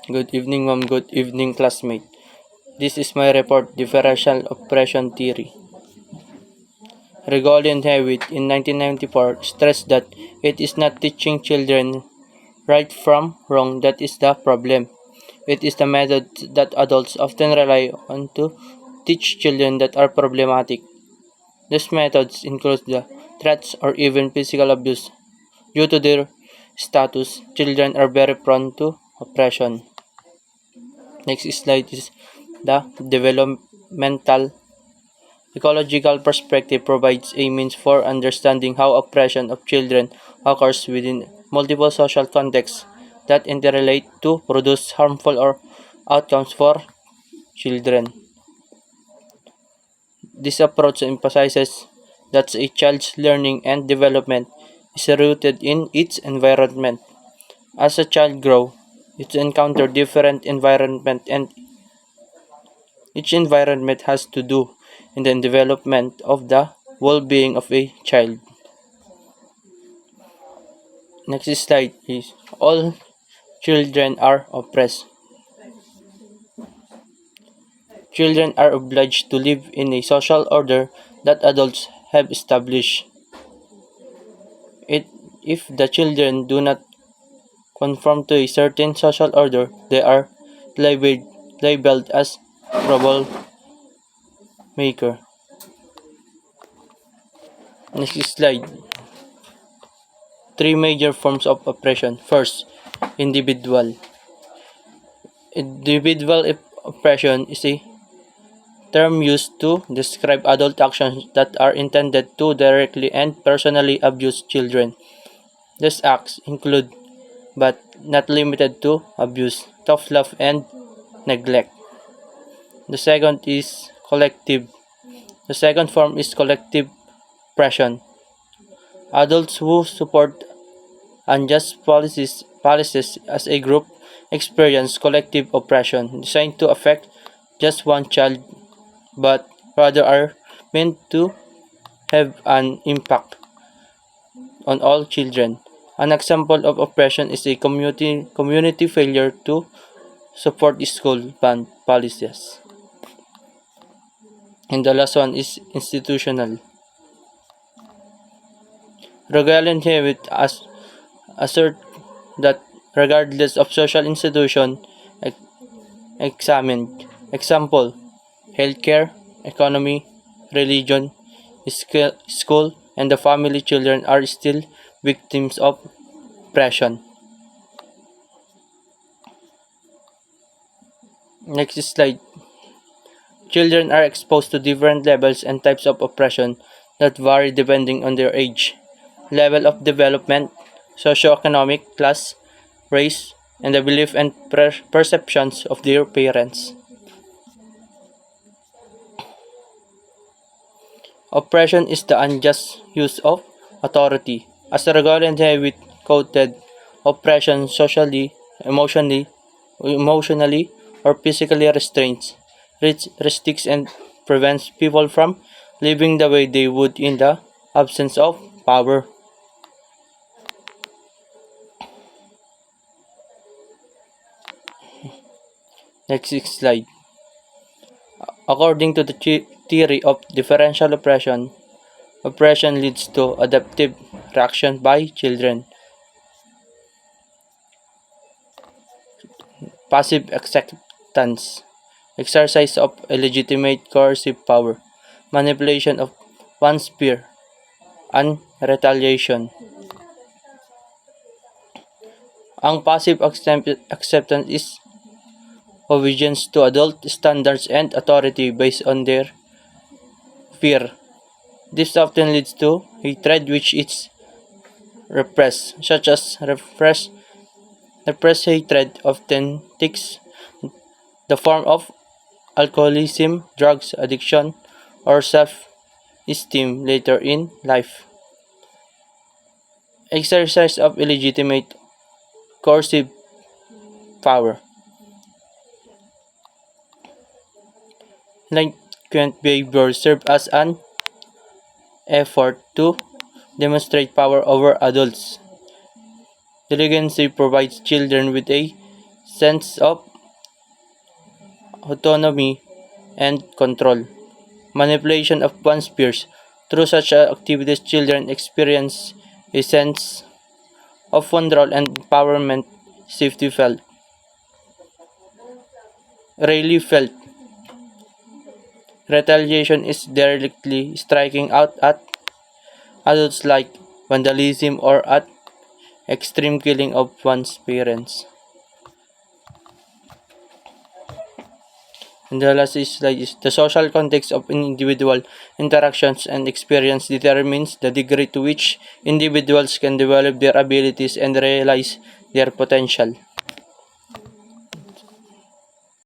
Good evening, ma'am. Good evening, classmate. This is my report, Differential Oppression Theory. Regolian Hewitt in 1994 stressed that it is not teaching children right from wrong that is the problem. It is the method that adults often rely on to teach children that are problematic. These methods include the threats or even physical abuse. Due to their status, children are very prone to oppression. Next slide is the developmental ecological perspective provides a means for understanding how oppression of children occurs within multiple social contexts that interrelate to produce harmful or outcomes for children. This approach emphasizes that a child's learning and development is rooted in its environment. As a child grows, it encounters different environment and each environment has to do in the development of the well-being of a child. Next slide is all children are oppressed. Children are obliged to live in a social order that adults have established. If the children do not conform to a certain social order, they are labeled as troublemaker. Next slide. Three major forms of oppression. First, individual. Individual oppression is a term used to describe adult actions that are intended to directly and personally abuse children. These acts include, but not limited to, abuse, tough love, and neglect. The second is collective. The second form is collective oppression. Adults who support unjust policies as a group experience collective oppression designed to affect just one child but rather are meant to have an impact on all children. An example of oppression is a community failure to support school band policies. And the last one is institutional. Rogalin Hewitt assert that regardless of social institution examined, example, healthcare, economy, religion, school, and the family, children are still victims of oppression. Next slide. Children are exposed to different levels and types of oppression that vary depending on their age, level of development, socioeconomic class, race, and the belief and perceptions of their parents. Oppression is the unjust use of authority. As Regolian Hewitt quoted, oppression socially, emotionally, or physically restrains, restricts, and prevents people from living the way they would in the absence of power. Next slide. According to the theory of differential oppression, oppression leads to adaptive reaction by children. Passive acceptance, exercise of illegitimate coercive power, manipulation of one's peer, and retaliation. Ang passive acceptance is obedience to adult standards and authority based on their fear. This often leads to hatred which is repressed, such as repressed hatred often takes the form of alcoholism, drugs addiction, or self-esteem later in life. Exercise of illegitimate coercive power. Delinquent behavior serves as an effort to demonstrate power over adults. Delinquency provides children with a sense of autonomy and control, manipulation of one's peers. Through such activities, children experience a sense of control and empowerment. Safety felt, rarely felt. Retaliation is directly striking out at adults like vandalism or at extreme killing of one's parents. And the last slide is the social context of individual interactions and experience determines the degree to which individuals can develop their abilities and realize their potential.